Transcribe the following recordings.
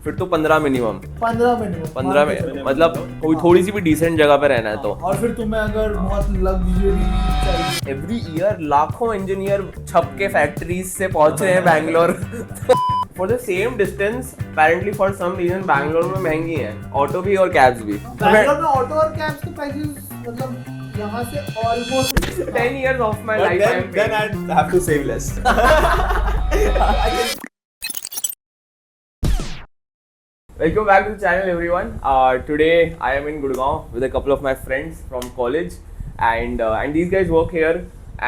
फिर तो 15 मिनिमम। 15 में मतलब कोई थोड़ी सी भी डिसेंट जगह पे रहना है तो। और फिर तुम्हें अगर बहुत लग्जरी चाहिए, एवरी ईयर लाखों इंजीनियर छप के फैक्ट्रीज से पहुंच रहे हैं Bangalore. For the same distance apparently for some reason Bangalore में महंगी है ऑटो भी और कैब्स भी। बैंगलोर में ऑटो और कैब्स के प्राइसेस मतलब यहाँ से almost 10 years of my life I am then paying. I'd have to save less. Welcome back to the channel everyone. Today I am in Gurgaon with a couple of my friends from college and these guys work here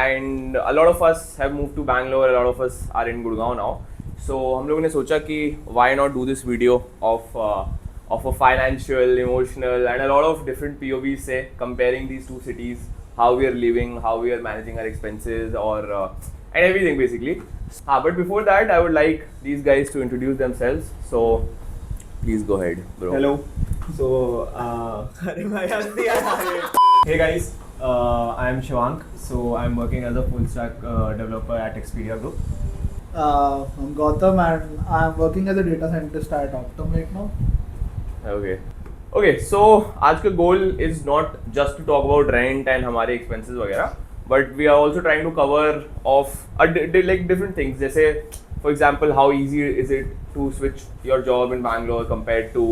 and a lot of us have moved to Bangalore, a lot of us are in Gurgaon now. So हम लोगों ने सोचा कि why not do this video of a financial, emotional and a lot of different POVs say comparing these two cities, how we are living, how we are managing our expenses or and everything basically. But before that I would like these guys to introduce themselves. So please go ahead, bro. Hello. So, hey guys, I am Shivank. So, I'm working as a full stack developer at Expedia Group. I'm Gautam and I'm working as a data scientist at Optum right now. Okay, so आज का goal is not just to talk about rent and हमारे expenses वगैरह, but we are also trying to cover of like different things. जैसे for example, how easy is it to switch your job in Bangalore compared to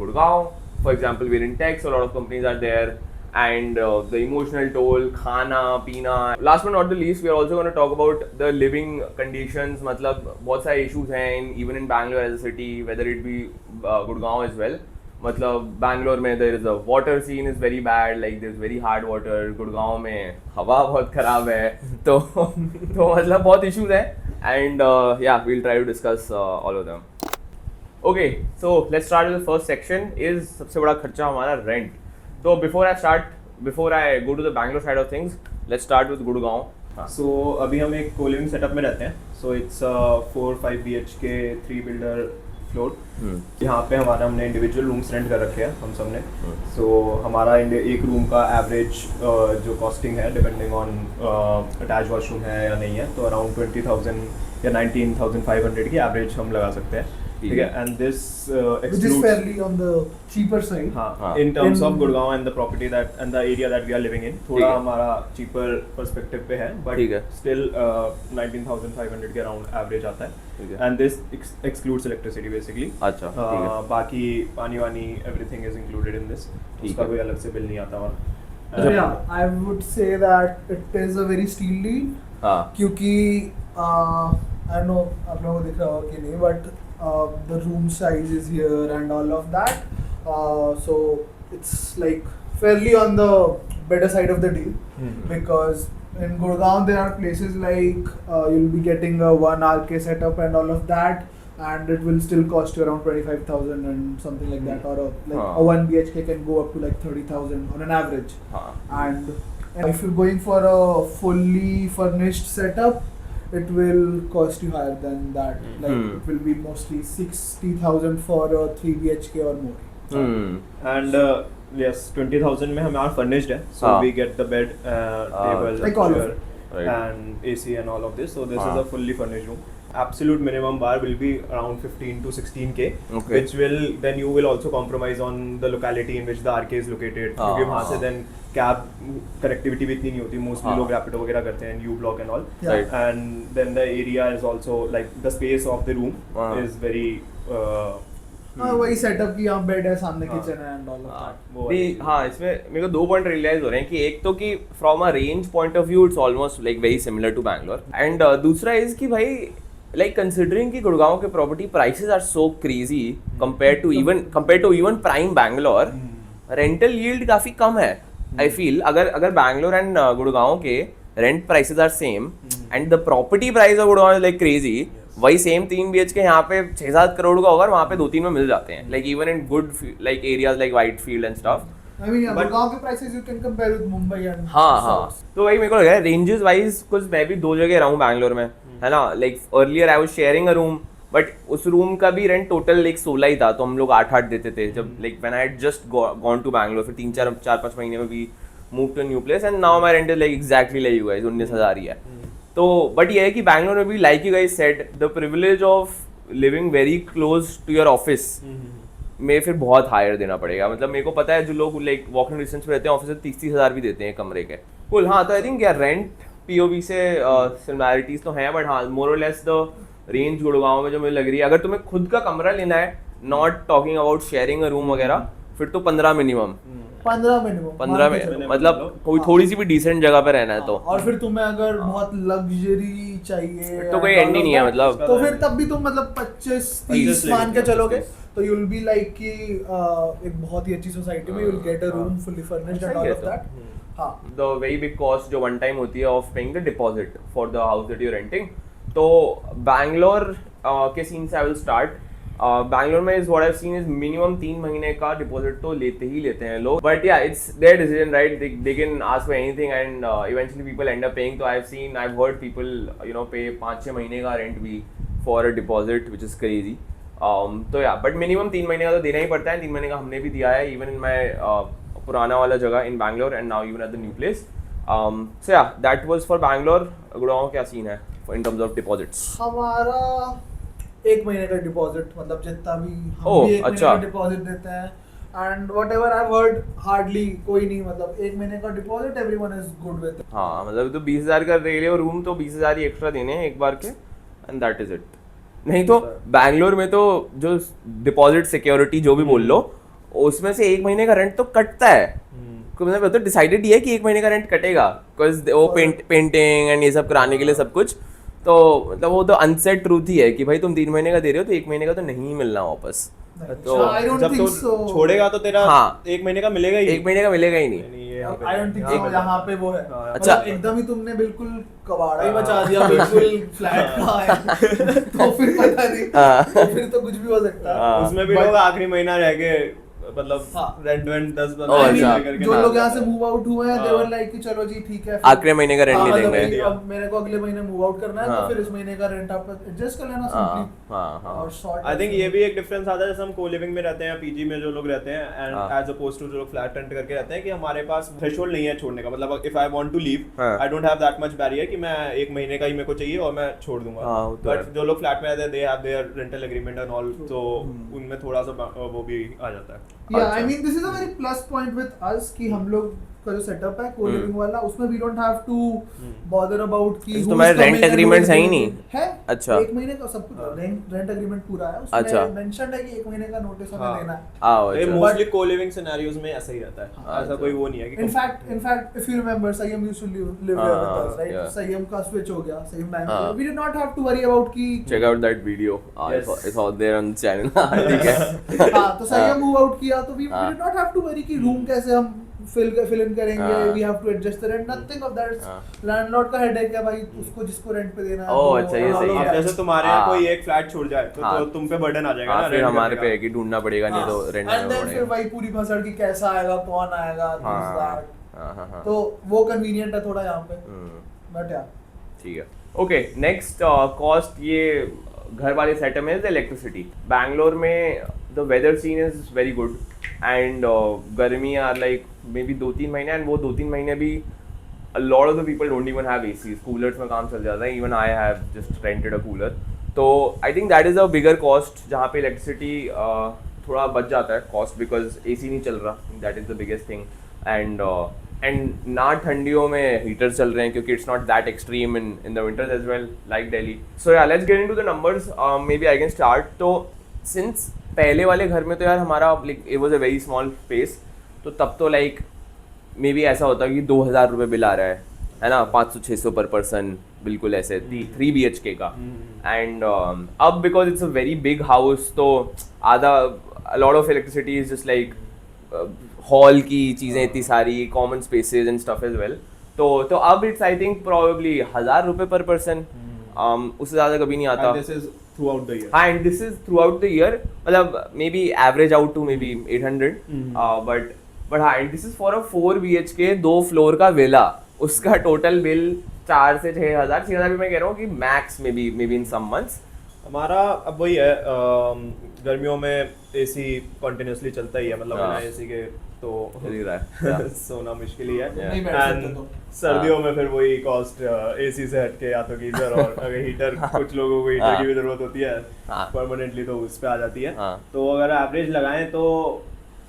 Gurgaon? For example, we're in tech, so a lot of companies are there, and the emotional toll, khana, peena. Last but not the least, we are also going to talk about the living conditions. मतलब बहुत सारे issues हैं even in Bangalore as a city, whether it be Gurgaon as well. मतलब बैंगलोर में there is a water scene is very bad, like there's very hard water. Gurgaon में हवा बहुत खराब है तो मतलब बहुत issues हैं and yeah, we'll try to discuss all of them. Okay, so let's start with the first section is सबसे बड़ा खर्चा हमारा rent. तो before I go to the Bangalore side of things, let's start with Gurgaon. So, अभी हम एक co-living setup में रहते हैं. So, it's 4-5 BHK 3 builder floor. यहाँ पे हमने इंडिविजुअल रूम्स रेंट कर रखे हैं हम सब ने. सो हमारा एक रूम का एवरेज जो कॉस्टिंग है डिपेंडिंग ऑन अटैच वॉशरूम है या नहीं है, तो अराउंड 20,000 या 19,500 की एवरेज हम लगा सकते हैं. ठीक है, and this Which is fairly on the cheaper side. हाँ, in terms of Gurgaon and the property that and the area that we are living in, थोड़ा हमारा cheaper perspective पे है, but still 19,500 के around average आता है. And this excludes electricity basically. अच्छा. बाकी पानी वानी everything is included in this. उसका कोई अलग से बिल नहीं आता वहाँ. Yeah, I would say that it is a very steely. क्योंकि I don't know आप लोगों को दिख रहा होगा कि नहीं, but the room size is here and all of that. So it's like fairly on the better side of the deal. Because in Gurgaon there are places like you'll be getting a 1 RK setup and all of that, and it will still cost you around 25,000 and something like that, or a 1 BHK can go up to like 30,000 on an average. And if you're going for a fully furnished setup, it will cost you higher than that. Like it will be mostly 60,000 for a 3 BHK or more. And yes, 20,000 में हमारा furnished है, so we get the bed, table, like all of chair, it. and AC and all of this. So this is a fully furnished room. Absolute minimum bar will be around 15 to 16K, which will then you will also compromise on the locality in which the RK is located. क्योंकि वहाँ से then cab connectivity भी इतनी नहीं होती, mostly लोग Rapido वगैरह करते हैं, U Block and all. And then the area is also like the space of the room is very वही सेटअप की यहाँ बेड है, सामने किचन है एंड ऑल ऑफ दैट. हाँ, इसमें मेरे को 2 पॉइंट रियलाइज हो रहे हैं कि एक तो कि from a range point of view it's almost like very similar to Bangalore, and दूसरा इज कि भाई like considering कि गुड़गांव के property prices are so crazy compared to even prime Bangalore, rental yield काफी कम है. I feel अगर Bangalore and गुड़गांव के rent prices are same and the property price of Gurgaon is like crazy, वही same 3 BHK यहाँ पे 6-7 करोड़ का होगा, वहाँ पे 2-3 में मिल जाते हैं, like even in good like areas like Whitefield and stuff. I mean, Gurgaon के prices you can compare with Mumbai and हाँ, तो वही मेरे को लग रहा है ranges wise कुछ मैं भी 2 जगह रहा हूँ बैंगलोर में, है ना. Like earlier I was sharing a room, but उस रूम का भी रेंट टोटल लाइक 16 ही था, तो हम लोग 8-8 देते थे जब like when I had just gone to Bangalore. फिर 3-4-5 महीने में भी move to new place and now my rent is like exactly like you guys 19,000 ही है. तो बट ये है कि बैंगलोर में भी like you guys said the privilege of living very close to your office में फिर बहुत हायर देना पड़ेगा. मतलब मेरे को पता है जो लोग लाइक वॉकिंग डिस्टेंस पे रहते हैं ऑफिस से 30-30 हज़ार भी देते हैं कमरे के. कुल हाँ, तो आई थिंक यार रेंट पीओवी से सिमिलैरिटीज तो हैं, बट हाँ मोर और लेस द रेंज गुड़गांव में जो मुझे लग रही है, अगर तुम्हें खुद का कमरा लेना है, not talking about sharing a room वगैरह, फिर तो 15 मिनिमम. 15 मिनिमम 15 में मतलब कोई थोड़ी सी भी डिसेंट जगह पे रहना है तो. और फिर तुम्हें अगर बहुत लग्जरी चाहिए तो कोई एंड ही नहीं है मतलब. तो फिर तब भी तुम मतलब 25-30 मान के चलोगे तो यू विल बी लाइक कि एक बहुत ही अच्छी सोसाइटी में you will get a room fully furnished and all of that. हाँ, द वेरी बिग कॉस्ट जो वन टाइम होती है of paying the deposit for the house that you renting. तो बैंगलोर के सीन से आई विल स्टार्ट. बैंगलोर में is what I have seen is minimum 3 महीने का डिपॉजिट तो लेते ही हैं लोग. But yeah it's their decision right. They can ask for anything and eventually people end up paying. तो I have heard people you know pay 5-6 महीने का rent भी for a deposit which is crazy. तो yeah but minimum 3 महीने का तो देना ही पड़ता है. 3 महीने का हमने भी दिया है इवन इन माई पुराना वाला जगह in Bangalore and now even at the new place. So yeah that was for Bangalore. Gurgaon क्या सीन है इन टर्म्स ऑफ डिपॉजिट्स? हमारा 1 महीने का डिपॉजिट मतलब जितना भी हम ओह, भी 1 महीने अच्छा. का डिपॉजिट देते हैं. And whatever I have heard hardly कोई नहीं मतलब 1 महीने का deposit everyone is good with. हाँ मतलब तो 20,000 का ले लियो रूम तो 20,000 ही एक्स्ट्रा देने हैं एक बार के एंड दैट इज इट. नहीं तो बैंगलोर में तो जो डिपॉजिट सिक्योरिटी जो भी बोल लो उसमें से 1 महीने का रेंट तो कटता है. मतलब तो डिसाइडेड ही है कि 1 महीने का रेंट कटेगा बिकॉज वो पेंटिंग एंड ये सब कराने के लिए सब कुछ. तो मतलब वो तो अनसेट ट्रूथ ही है कि भाई तुम 3 महीने का दे रहे हो तो 1 महीने का तो नहीं मिलना वापस. तो I don't जब think तो so. छोड़ेगा तो तेरा हाँ. 1 महीने का मिलेगा ही. 1 महीने का मिलेगा ही नहीं. आई डोंट थिंक सो. यहाँ पे वो है. अच्छा. मतलब एकदम ही तुमने बिल्कुल कबाड़ा ही बचा दिया बिल्कुल फ्लैट का है. तो फिर पता नहीं. तो फिर तो कुछ भी हो सकता है. उसमें भी लोग आखिरी महीना रह गए मतलब रेंट वेंट 10-15 करके. जो लोग यहाँ से मूव आउट हुए हैं दे वर लाइक कि चलो जी ठीक है आखिरी महीने का रेंट नहीं देंगे. अब मेरे को अगले महीने मूव आउट करना है तो फिर इस महीने का रेंट आप एडजस्ट कर लेना सिंपली. और शॉर्ट आई थिंक ये भी एक डिफरेंस आता है जैसे हम को लिविंग में रहते हैं पीजी में जो लोग रहते हैं एंड एज अपोज्ड टू जो लोग फ्लैट रेंट करके रहते हैं कि हमारे पास थ्रेशोल्ड नहीं है छोड़ने का. मतलब if I want to leave I don't have that much barrier कि मैं 1 महीने का ही मेरे को चाहिए और मैं छोड़ दूंगा. बट जो लोग फ्लैट में रहते हैं they have their rental agreement and all तो उनमें थोड़ा सा वो भी आ जाता है. Yeah, I mean this is a very plus point with us कि हम लोग का जो सेटअप है को लिविंग वाला उसमें we don't have to bother about कि तुम्हारे रेंट एग्रीमेंट्स है ही नहीं है. अच्छा. 1 महीने का सब कुछ रेंट एग्रीमेंट पूरा है उसमें. अच्छा. मेंशन्ड है कि 1 महीने का नोटिस हमें देना है. ये मोस्टली को लिविंग सिनेरियोज में ऐसा ही रहता है. ऐसा कोई वो नहीं है कि in fact if you remember Sayyam used to live there with us right. Sayyam का switch हो गया Sayyam Bangalore. We did not have to worry about कि check out that video. It's out there on the channel. ठीक है. हाँ तो Sayyam move out किया तो we did not have to worry कि रूम कैसे हम fill in करेंगे. We have to adjust the rent. Nothing of that. Landlord का हेडेक है भाई उसको जिसको रेंट पे देना है. ओह अच्छा ये सही है. अब जैसे तुम्हारे यहाँ कोई एक फ्लैट छोड़ जाए तो तुम पे बर्डन आ जाएगा ना. फिर हमारे पे है कि ढूंढना पड़ेगा नहीं तो रेंट देना पड़ेगा. फिर वही पूरी भसड़ की कैसा आएगा कौन आएगा तो वो कन्वीनियंट है थोड़ा यहाँ पे. बट यार ठीक है. ओके नेक्स्ट कॉस्ट ये घर वाले सेटअप में इज इलेक्ट्रिसिटी. बैंगलोर में the weather scene is very good and गर्मी आर लाइक मे बी 2-3 महीने एंड वो 2-3 महीने भी a lot of the people don't even have ACs. Coolers में काम चल जाता है. Even I have just rented a cooler. तो I think that is a bigger cost जहाँ पे इलेक्ट्रिसिटी थोड़ा बच जाता है कॉस्ट बिकॉज AC नहीं चल रहा. That is the biggest thing. And ना ठंडियों में हीटर चल रहे हैं क्योंकि it's not that extreme in the winters as well like Delhi. So yeah let's get into the numbers. Maybe I can start. तो सिंस पहले वाले घर में तो यार हमारा like it was a very small space. तो तब तो लाइक मे बी ऐसा होता है कि 2,000 रुपये बिल आ रहा है ना. 500-600 पर पर्सन बिल्कुल ऐसे 3 BHK का. एंड अब because it's a very big house तो आधा lot of electricity is just like hall की चीज़ें इतनी सारी common spaces and stuff as well. तो अब इट्स आई थिंक प्रोबेबली 1,000 रुपये पर पर्सन. उससे ज़्यादा कभी नहीं आता. throughout the year. And this is throughout the year. मतलब maybe average out to maybe 800. But हाँ, and this is for a 4 BHK 2 floor का विला. उसका टोटल बिल 4 से 6,000 भी मैं कह रहा हूँ कि max may be in some months हमारा अब वही है, गर्मियों में एसी कंटिन्यूअसली चलता ही है, मतलब हाँ। बिना एसी के तो चल ही रहा है सोना मुश्किल ही है। नहीं बैठ सकते And तो। सर्दियों में फिर वही कॉस्ट एसी से हटके या तो गीजर, और अगर हीटर कुछ लोगों को हीटर की भी जरूरत होती है हाँ। परमानेंटली, तो उस पे आ जाती है। हाँ। तो अगर एवरेज लगाएं तो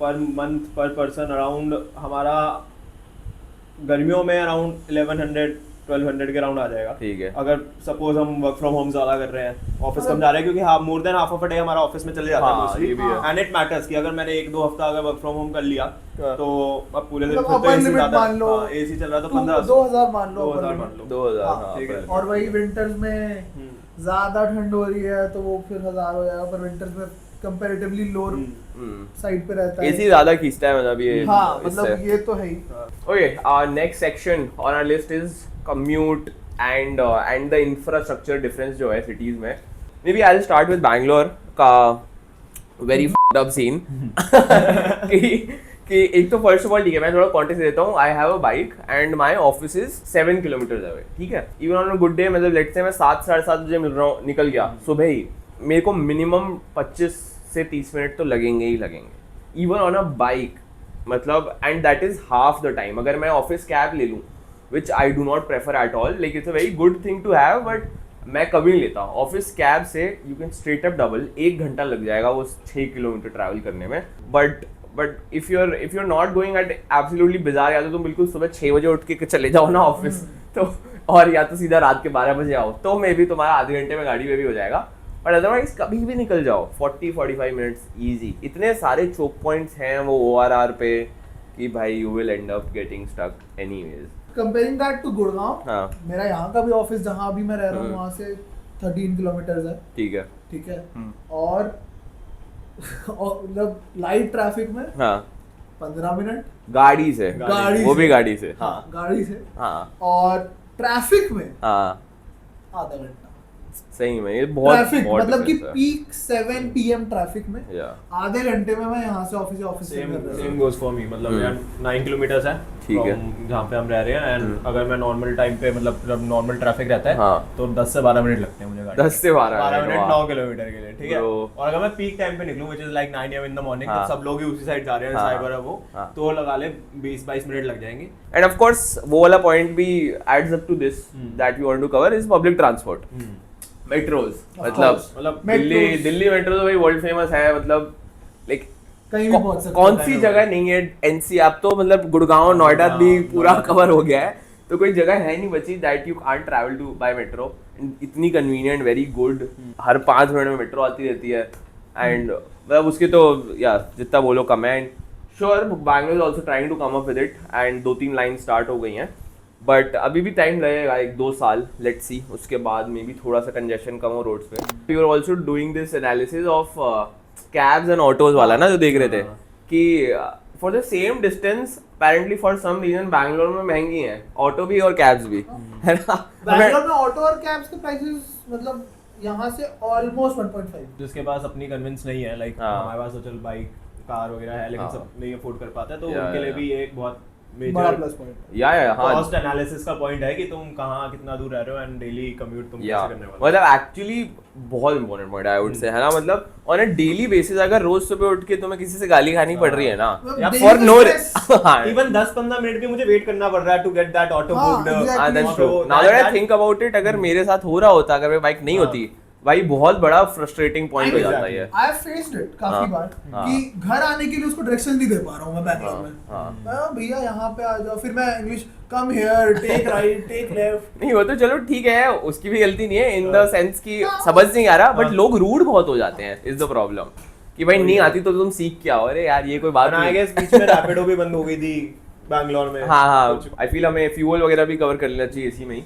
पर मंथ पर पर्सन अराउंड हमारा गर्मियों में अराउंड 1100-1200 के अराउंड आ जाएगा। ठीक है। अगर सपोज हम वर्क फ्रॉम होम ज्यादा कर रहे हैं, ऑफिस कम जा रहे हैं, क्योंकि हाँ more than half of a day हमारा ऑफिस में चले जाता है हाँ, मोस्टली, ये भी है। एंड इट मैटर्स कि अगर मैंने 1-2 हफ्ता अगर वर्क फ्रॉम होम कर लिया हाँ। तो अब पूरे दिन मतलब फिर तो upper AC limit ज्यादा, मान लो, हाँ, AC चल रहा है तो 1500 2000 मान लो, 2000 upper मान लो। 2000 हाँ, हाँ, ठीक है। पर- और वही विंटर्स में ज्यादा ठंड हो रही है तो वो फिर 1000 हो जाएगा, पर विंटर्स में कंपैरेटिवली लोअर साइड पे रहता है। एसी ज्यादा खींचता है मतलब ये हाँ इससे। मतलब ये तो है ही। Okay, our next section on our list is commute and the infrastructure difference जो है cities में. Maybe I'll start with Bangalore का very f***ed up scene. कि एक तो फर्स्ट ऑफ ऑल ठीक है, मैं थोड़ा कॉन्टेक्स्ट देता हूँ. I have a bike and my office is 7 kilometre away. ठीक है, even on a good day मतलब लेट्स से मैं 7-7:30 बजे मिल रहा हूँ, निकल गया सुबह ही, मेरे को मिनिमम 25 से 30 मिनट तो लगेंगे ही लगेंगे, इवन ऑन अ बाइक. मतलब and that is half the time. अगर मैं ऑफिस कैब ले लूँ, which I do not prefer at all, like it's a very good thing to have, but मैं कभी नहीं लेता. ऑफिस कैब से you can straight up double 1 घंटा लग जाएगा वो 6 किलोमीटर ट्रैवल करने में. But if you are not going at absolutely bizarre, या तो तुम बिल्कुल सुबह 6 बजे उठ के चले जाओ ना ऑफिस, तो और या तो सीधा रात के 12 बजे आओ, तो मे भी तुम्हारा आधे घंटे में गाड़ी में भी हो जाएगा. बट अदरवाइज कभी भी निकल जाओ 40-45 मिनट्स ईजी. इतने सारे चोक पॉइंट्स हैं वो ORR पे कि भाई you will end up getting stuck anyways. Comparing that to Gurgaon, हाँ. मेरा यहाँ का भी ऑफिस जहाँ अभी मैं रह रहा हूँ वहाँ से 13 किलोमीटर है. ठीक है. ठीक है. और मतलब लाइट ट्रैफिक में हाँ, 15 मिनट गाड़ी से, गाड़ी वो से। भी गाड़ी से. हाँ गाड़ी से. हाँ और ट्रैफिक में हाँ, आधा घंटा सही में ये बहुत ट्रैफिक, बहुत मतलब कि difference है. पीक 7 PM ट्रैफिक में Yeah. आधे घंटे में मैं यहाँ से ऑफिस सेम कर रहा सेम हूँ. Goes for me. मतलब यार 9 किलोमीटर्स है ठीक है. from जहाँ पे हम रह रहे हैं, एंड अगर मैं नॉर्मल टाइम पे, मतलब जब नॉर्मल ट्रैफिक रहता है हाँ. तो 10 से 12 मिनट लगते हैं मुझे गाड़ी 10 से 12 मिनट वाह. 9 किलोमीटर के लिए. ठीक है. Bro. और अगर मैं पीक टाइम पे निकलूं which is like 9 AM in the morning, हाँ. तो सब लोग ही उसी साइड जा रहे हैं, हाँ. साइबर है वो, हाँ. तो लगा ले 20-22 मिनट लग जाएंगे. एंड ऑफ कोर्स वो वाला पॉइंट भी adds up to this that we want to cover is public transport. Metros, मतलब दिल्ली मेट्रो तो भाई वर्ल्ड फेमस है. मतलब लाइक कहीं भी पहुंच सकते कौन हो. सी जगह नहीं है NC, अब तो मतलब गुड़गांव नोएडा भी पूरा कवर हो गया है, तो कोई जगह है नहीं बची that you can't travel to by metro. इतनी कन्वीनियंट, वेरी गुड, हर 5 मिनट में मेट्रो आती रहती है. एंड मतलब उसके तो यार जितना बोलो कम है. And sure Bangalore is also trying to come up with it, and 2-3 line start हो गई हैं, बट अभी भी टाइम लगेगा, 1-2 साल, लेट्स सी. उसके बाद में भी थोड़ा सा कंजेशन कम हो रोड्स पे. We are also doing this analysis of cabs and autos वाला ना, जो देख रहे थे कि for the same distance apparently for some reason Bangalore में महंगी हैं ऑटो भी और कैब्स भी, है ना. बैंगलोर में ऑटो और कैब्स के प्राइसेस मतलब यहाँ से ऑलमोस्ट 1.5. जिसके पास अपनी कन्विंस नहीं है, लाइक हाँ. हमारे पास तो चल बाइक कार वगैरह है, लेकिन हाँ. सब नहीं अफोर्ड कर पाते हैं, तो या, उनके लिए या. भी ये एक बहुत बड़ा मेजर प्लस पॉइंट. या हाँ, कॉस्ट एनालिसिस का पॉइंट है कि तुम कहाँ कितना दूर रह रहे हो एंड डेली कम्यूट तुम या कैसे करने वाले हो. मतलब एक्चुअली बहुत इंपॉर्टेंट पॉइंट आई वुड से, है ना. मतलब ऑन अ डेली बेसिस अगर रोज सुबह उठ के तुम्हें किसी से गाली खानी पड़ रही है ना, या फॉर नो इवन 10-15 मिनट भी मुझे वेट करना पड़ रहा है टू गेट दैट ऑटो हाँ, booked. exactly. That's true. Now that I think about it, अगर मेरे साथ हो रहा होता, अगर मेरी बाइक नहीं होती भाई, बहुत बड़ा फ्रस्ट्रेटिंग पॉइंट हो जाता है ये. आई हैव फेस्ड इट काफी बार कि घर आने के लिए उसको डायरेक्शन नहीं दे पा रहा हूँ मैं बैंगलोर में. भैया यहाँ पे आ जाओ, फिर मैं English come here, take right, take left. नहीं वो तो चलो ठीक है, उसकी भी गलती नहीं है इन द सेंस कि समझ नहीं आ रहा, बट लोग रूड बहुत हो जाते हैं, इज द प्रॉब्लम. कि भाई नहीं आती तो तुम सीख क्या हो, अरे यार ये कोई बात आई नहीं. गेस बीच में रैपिडो भी बंद हो गई थी बैंगलोर में. हाँ हाँ, आई फील हमें फ्यूल वगैरह भी कवर कर लेना चाहिए इसी में ही.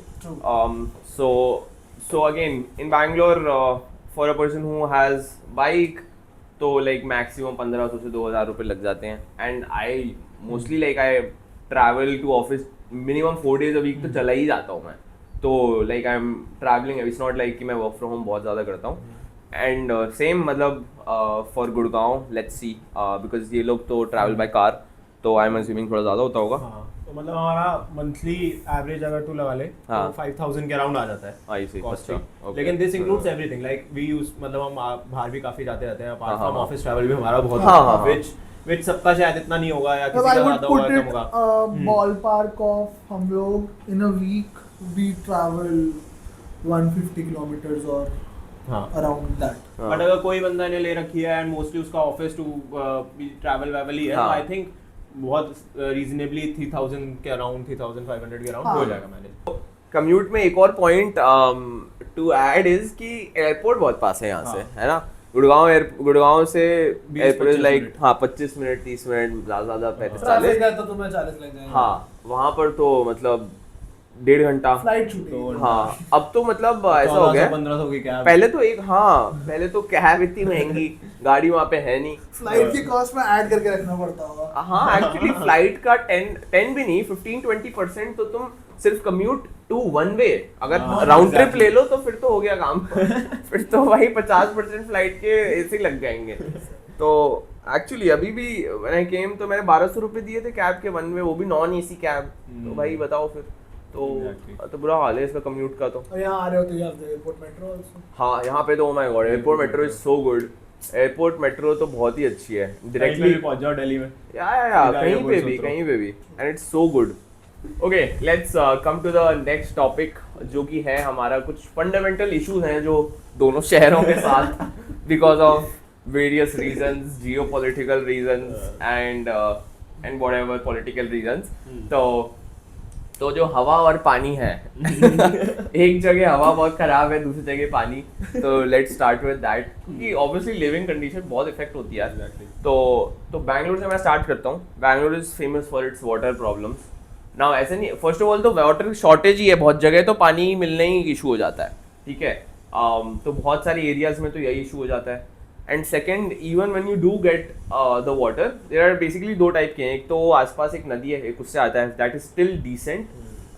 So again in Bangalore for a person who has bike, तो लाइक मैक्सिमम 1500 से 2000 रुपये लग जाते हैं. And I mostly like I travel to office minimum 4 days a week तो चला ही जाता हूँ मैं. तो like I am travelling, it's not like कि मैं वर्क फ्रॉम होम बहुत ज़्यादा करता हूँ. एंड सेम मतलब for Gurgaon, let's see, because ये लोग तो ट्रैवल बाय कार, तो आई एम अज्यूमिंग थोड़ा ज़्यादा होता होगा. तो मतलब हमारा मंथली एवरेज अगर तू लगा ले हाँ. तो 5000 के अराउंड आ जाता है आई सी cost अच्छा fee. okay. लेकिन this includes everything like we use मतलब हम बाहर भी काफी जाते रहते हैं अपार्ट हाँ, फ्रॉम हाँ. ऑफिस ट्रैवल भी हमारा बहुत हाँ, हाँ, हाँ. व्हिच सबका शायद इतना नहीं होगा या Because किसी I का would ज्यादा होगा put कम it होगा. ballpark of हम लोग in a week we travel 150 kilometers or हाँ. around that. हाँ. बट अगर कोई बंदा ने ले रखी है एंड मोस्टली उसका ऑफिस टू ट्रैवल वैवल ही है हाँ. आई थिंक बहुत रीजनेबली 3000 के अराउंड 3500 के अराउंड हाँ. हो जाएगा मैनेज. कम्यूट में एक और पॉइंट टू ऐड इज कि एयरपोर्ट बहुत पास है यहाँ से, है ना. गुड़गांव से एयरपोर्ट 25 लाइक मिनट. हाँ 25 मिनट 30 मिनट ज्यादा 35 ट्रैफिक 40. है तो तुम्हें 40 लग जाएंगे. हाँ वहाँ पर तो मतलब 1.5 घंटा. फ्लाइट छूटेगी. हाँ अब तो मतलब ऐसा हो गया 1500 की कैब. पहले तो कैब इतनी महंगी, गाड़ी वहाँ पे है नहीं. फ्लाइट की कॉस्ट में ऐड करके रखना पड़ता होगा. हाँ एक्चुअली फ्लाइट का 10 भी नहीं 15-20% तो तुम सिर्फ कम्यूट टू वन वे अगर हाँ, राउंड ट्रिप exactly. ले लो तो फिर तो हो गया काम. फिर तो भाई 50% फ्लाइट के ऐसे लग जाएंगे. तो एक्चुअली अभी भी व्हेन आई केम तो मैंने 1200 रुपए दिए थे कैब के वन वे, वो भी नॉन एसी कैब. तो भाई बताओ फिर तो Exactly. तो बुरा हाल है इसका कम्यूट का. तो और यहाँ आ रहे हो तो you have the airport metro also. हाँ यहाँ पे तो oh my God airport metro is so good. Airport metro तो बहुत ही अच्छी है. डायरेक्टली पहुंच जाओ दिल्ली में. या सीधा कहीं airport पे से भी उतरो. And it's so good. Okay let's come to the next topic जो कि है हमारा कुछ फंडामेंटल इश्यूज हैं जो दोनों शहरों के साथ because of various reasons, geopolitical reasons and whatever political reasons. तो जो हवा और पानी है एक जगह हवा बहुत खराब है, दूसरी जगह पानी. तो लेट्स स्टार्ट विद दैट क्योंकि ऑब्वियसली लिविंग कंडीशन बहुत इफेक्ट होती है. Exactly. तो बैंगलोर से मैं स्टार्ट करता हूँ. Bangalore is famous for its water problems. Now ऐसे नहीं, फर्स्ट ऑफ ऑल तो वाटर शॉर्टेज ही है बहुत जगह, तो पानी मिलने ही इशू हो जाता है. ठीक है. तो बहुत सारे एरियाज में तो यही इशू हो जाता है. And second even when you do get the water there are basically दो टाइप के हैं. एक तो आसपास एक नदी है, एक उससे आता है, that is still decent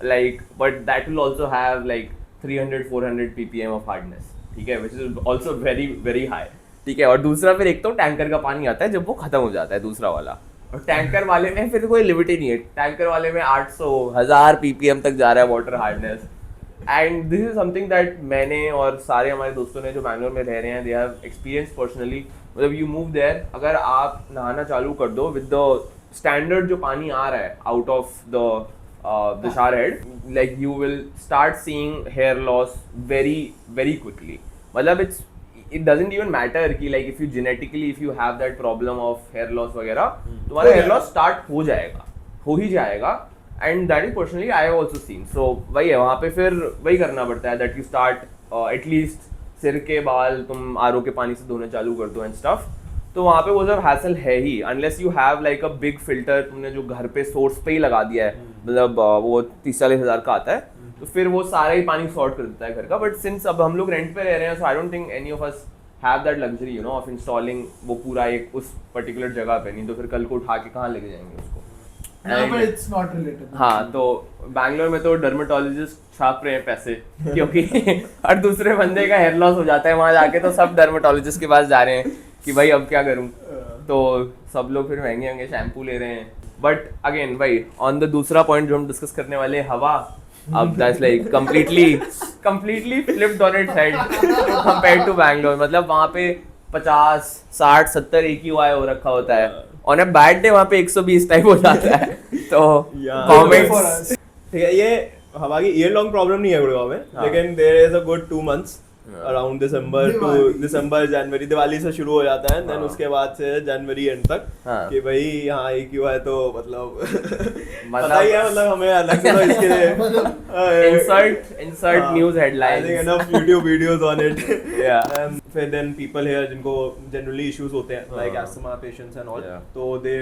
like, but that will also have like 300-400 ppm of hardness. ठीक है, which is also very very high. ठीक है. और दूसरा फिर एक तो टैंकर का पानी आता है जब वो खत्म हो जाता है दूसरा वाला. और टैंकर वाले में फिर कोई लिमिट ही नहीं है. टैंकर वाले में 800-1000 ppm तक जा रहा है water hardness. And this is something that मैंने और सारे हमारे दोस्तों ने जो बैंगलोर में रह रहे हैं दे हैव एक्सपीरियंस पर्सनली. मतलब यू मूव देयर, अगर आप नहाना चालू कर दो विद द स्टैंडर्ड जो पानी आ रहा है out of the shower head, like you will start seeing hair loss very very quickly. मतलब it doesn't even matter कि like if you genetically if you have that problem of hair loss वगैरह, तुम्हारा hair loss start हो ही जाएगा. and that is personally I have also seen. so वही है, वहाँ पे फिर वही करना पड़ता है that you start at least सिर के बाल तुम आरओ के पानी से धोने चालू कर दो and stuff. तो वहाँ पे वो सब हैसल है ही, unless you have like a big filter तुमने जो घर पे सोर्स पे ही लगा दिया है, मतलब वो 30-40 हज़ार का आता है, तो फिर वो सारा ही पानी सॉर्ट कर देता है घर का. बट सिंस अब हम लोग रेंट पे रह रहे हैं, so I don't think any of us have that luxury of installing वो पूरा एक उस पर्टिकुलर जगह पे. नहीं तो फिर कल को उठा के कहाँ लेके जाएंगे उसको. But it's not related. हाँ, तो बैंगलोर में तो डर्मेटोलॉजिस्ट छाप रहे हैं पैसे क्योंकि हर दूसरे बंदे का हेयर लॉस हो जाता है वहाँ जाके, तो सब डर्मेटोलॉजिस्ट के पास जा रहे हैं कि भाई अब क्या करूँ. तो सब लोग फिर महंगे महंगे शैम्पू ले रहे हैं. बट अगेन भाई ऑन द दूसरा पॉइंट जो हम डिस्कस करने वाले हैं, हवा, अब that's like completely flipped on its head compared to Bangalore. मतलब वहाँ पे 50, 60, 70 AQI हो रखा होता है. ऑन अ बैड डे वहाँ पे 120 टाइप हो जाता है. तो कमेंट्स ठीक है, ये हवा की ईयर लॉन्ग प्रॉब्लम नहीं है गुड़गांव में, लेकिन there is a good 2 months around December January, Diwali से शुरू हो जाता है. देन उसके बाद से जनवरी एंड तक कि भाई यहाँ AQI तो मतलब पता ही है, मतलब हमें अलग से तो इसके लिए insert news headlines. I think enough YouTube videos on it. Yeah. And फिर then people here जिनको generally issues होते हैं like asthma patients and all, तो they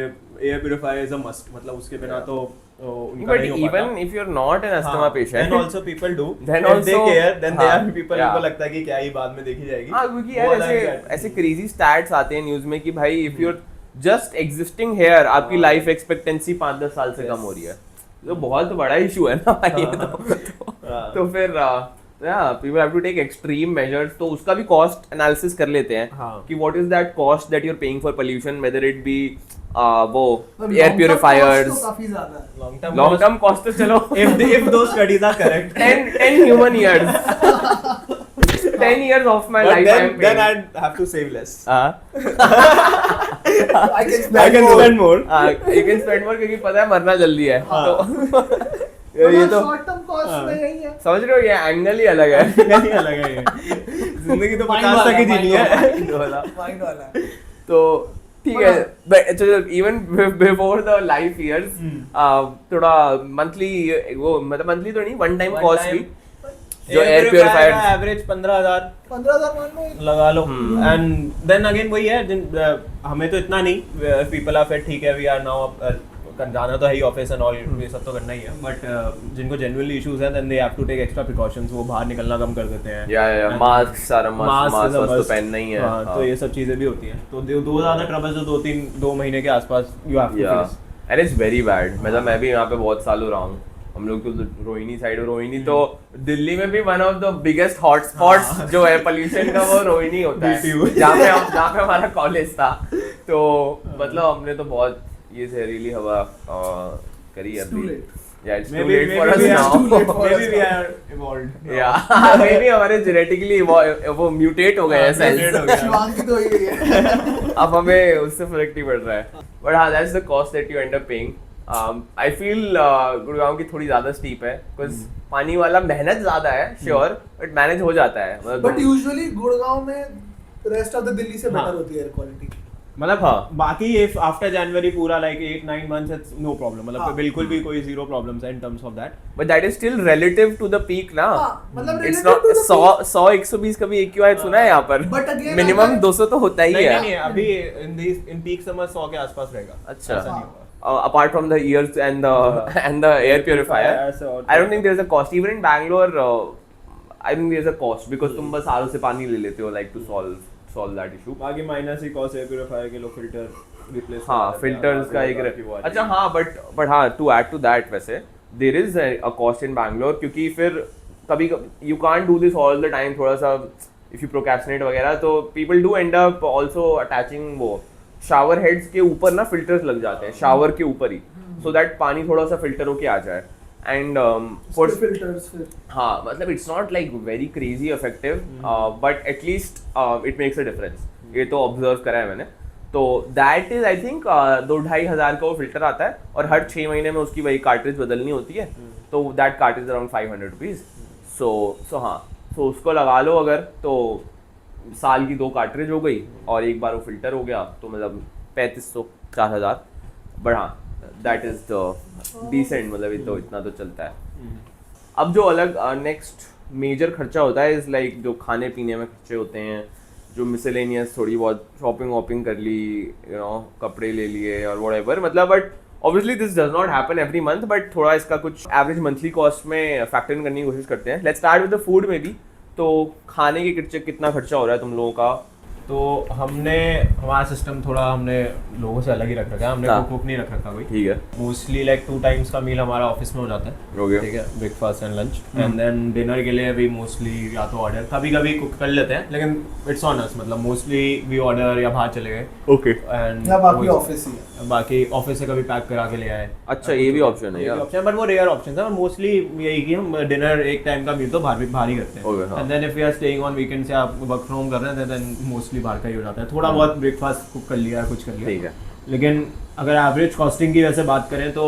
air purifier is a must. मतलब उसके बिना तो उनका But नहीं हो even पाता. if you're not an asthma patient, then also people do. Then If they also- care, then there are people yeah. जिनको लगता है कि क्या ही बाद में देखी जाएगी. हाँ, क्योंकि वो यार अलग ऐसे है. ऐसे क्रेजी स्टैट्स आते हैं न्यूज में कि भाई if you're just existing hair, आपकी लाइफ एक्सपेक्टेंसी 5-10 साल से कम हो रही है. तो बहुत बड़ा इशू है ना भाई ये तो फिर people have to take extreme measures. तो उसका भी कॉस्ट एनालिसिस कर लेते हैं कि what is that cost that you're paying for pollution, whether it be वो एयर प्यूरिफायर्स, काफी ज्यादा है. लॉन्ग टर्म कॉस्ट तो चलो if those studies are correct, 10 human years 10 years of my but life I am then paying. I'd have to save less. I can spend I can more. spend more. You can spend more क्योंकि पता है मरना जल्दी है हाँ. तो ये तो शॉर्ट टर्म कॉस्ट में यही है. समझ रहे हो, ये एंगल ही अलग है. नहीं अलग है ये. जिंदगी तो Mind 50 तक ही वाला, जीनी mind है. वाला. माइंड वाला है. तो ठीक है, but even before the life years थोड़ा मंथली वो मतलब मंथली तो नहीं, one time One cost time. भी जो एयर प्यूरिफायर एवरेज 15,000 15,000 मान लो. लगा लो. एंड देन अगेन वही है, हमें तो इतना नहीं, पीपल आर फिट, ठीक है, वी आर नाउ जाना तो है ही ऑफिस एंड ऑल, ये सब तो करना ही है, बट जिनको जेन्युइनली इश्यूज हैं then they have to take extra precautions, वो बाहर निकलना कम कर देते हैं. या मास्क सारा मास्क is a तो must. पहनना ही है. हाँ, तो ये सब चीजें भी होती हैं, तो दो ज्यादा ट्रबल्स जो 2 महीने के आसपास you have to face. And it's very bad. मतलब मैं भी यहाँ पे बहुत सालों रहा हूँ. हम लोग तो रोहिणी साइड, रोहिणी तो दिल्ली में भी one of the biggest hotspots जो है पोल्यूशन का, वो रोहिणी होता है जहाँ पे हमारा कॉलेज था. तो मतलब हमने तो बहुत ये जहरीली हवा करी अभी. Yeah, it's too late for us now. Maybe we are evolved. Yeah, maybe हमारे genetically वो mutate हो गए हैं cells. mutate हो गया. शिवांग की तो यही है. अब हमें उससे फर्क नहीं पड़ रहा है. But हाँ, that's the cost that you end up paying. I feel Gurgaon की थोड़ी ज़्यादा steep है, because पानी वाला मेहनत ज़्यादा है, sure, but manage हो जाता है. But usually गुड़गांव में रेस्ट ऑफ द दिल्ली से बेटर होती है एयर क्वालिटी. मतलब हाँ. बाकी इफ आफ्टर जनवरी पूरा like 8-9 months it's no problem, मतलब हाँ. बिल्कुल भी कोई जीरो प्रॉब्लम्स है in terms of that. But that is still relative to the peak ना. हाँ, मतलब It's relative not to the 100-120 कभी AQI सुना है यहाँ पर. But again, Minimum अगर- 200 तो होता ही नहीं है. नहीं, अभी इन पीक समर 100 के आसपास रहेगा. अच्छा. ऐसा नहीं होगा. Apart from the ears and the air purifier, ऐसे और I don't think there's a cost. Even in Bangalore, I think there's a cost because तुम बस आरो से पानी ले लेते हो like to solve that issue. बाकी माइनस ही कॉस्ट एयर प्यूरिफायर के लोग फिल्टर रिप्लेस. हाँ, filters का एक अच्छा हाँ, but हाँ, to add to that वैसे there is a cost in Bangalore, क्योंकि फिर कभी you can't do this all the time. थोड़ा सा if you procrastinate वगैरह, तो people do end up also attaching वो शावर हेड्स के ऊपर ना फिल्टर्स लग जाते हैं शावर के ऊपर ही, सो दैट पानी थोड़ा सा फिल्टर होके आ जाए. एंड फॉर फिल्टर्स फिर हाँ, मतलब it's not like very crazy effective, but at least it makes a difference. ये तो ऑब्जर्व करा है मैंने. तो दैट इज आई थिंक 2-2.5 हज़ार का वो फिल्टर आता है, और हर 6 महीने में उसकी वही कार्ट्रिज बदलनी होती है. तो दैट कार्ट्रिज अराउंड 500 रुपीज़. सो हाँ, सो उसको लगा लो अगर, तो साल की 2 कार्ट्रिज हो गई और एक बार वो फिल्टर हो गया, तो मतलब 3500-4000. बट हाँ, दैट इज द डिसेंट, मतलब तो इतना तो चलता है. अब जो अलग नेक्स्ट मेजर खर्चा होता है इज लाइक जो खाने पीने में खर्चे होते हैं, जो मिसलेनियस थोड़ी बहुत शॉपिंग वॉपिंग कर ली, यू नो, कपड़े ले लिए और व्हाटएवर. मतलब but obviously this does not happen every month, but थोड़ा इसका कुछ एवरेज मंथली कॉस्ट में फैक्टर इन करने की कोशिश करते हैं. Let's start with the food में भी. तो खाने के कितना खर्चा हो रहा है तुम लोगों का? तो हमारा सिस्टम थोड़ा हमने लोगों से अलग ही रख रखा है. हमने हाँ. कुक नहीं रख रखा कोई. ठीक है. मोस्टली लाइक 2 टाइम्स का मील हमारा ऑफिस में हो जाता है. Okay. ठीक है, breakfast and lunch, and then dinner के लिए भी मोस्टली या तो ऑर्डर, कभी कभी कुक कर लेते हैं, लेकिन इट्स ऑन अस. मतलब मोस्टली वी ऑर्डर या बाहर चले गए. ओके. एंड या बाकी ऑफिस ही है. बाकी ऑफिस से कभी पैक करा के ले आए. अच्छा, ये भी ऑप्शन है यार. ऑप्शन, बट वो रेयर ऑप्शन है. मोस्टली यही कि हम डिनर एक टाइम का मील तो बाहर ही करते Okay, हैं. हाँ. And then if we are staying on weekends या वर्क फ्रॉम कर रहे हैं देन मोस्टली बाहर का ही हो जाता है. थोड़ा बहुत ब्रेकफास्ट कुक कर लिया, कुछ कर लिया. ठीक है. लेकिन अगर एवरेज कॉस्टिंग की वैसे बात करें तो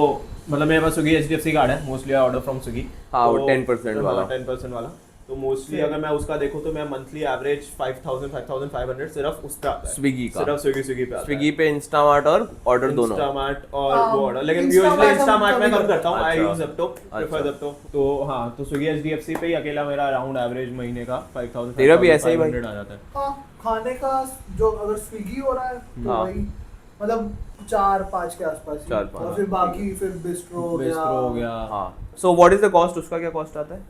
मतलब मेरे पास स्विगी HDFC कार्ड है, mostly I order from Swiggy. हाँ, वो 10% वाला. 10% वाला. तो मोस्टली अगर मैं उसका देखूं तो मैं मंथली एवरेज 5,500 सिर्फ उस पे आता है. स्विगी का. सिर्फ स्विगी पे आता है. स्विगी पे इंस्टामार्ट और ऑर्डर दोनों. इंस्टामार्ट और वो ऑर्डर, लेकिन Instamart यूजुअली हम इंस्टामार्ट में कभी कम करता हूं. आई अच्छा. Use Zepto, prefer Zepto. तो हाँ, तो स्विगी HDFC पे ही अकेला मेरा अराउंड एवरेज महीने का 5,000 तेरा भी ऐसा ही भाई? 5,500 आ जाता है. हाँ, खाने का जो अगर स्विगी हो रहा है तो हाँ. वही मतलब 4-5 के आसपास ही. 4-5. और फिर बाकी फिर बिस्ट्रो हो गया. हाँ. So what is the cost? उसका क्या कॉस्ट आता है?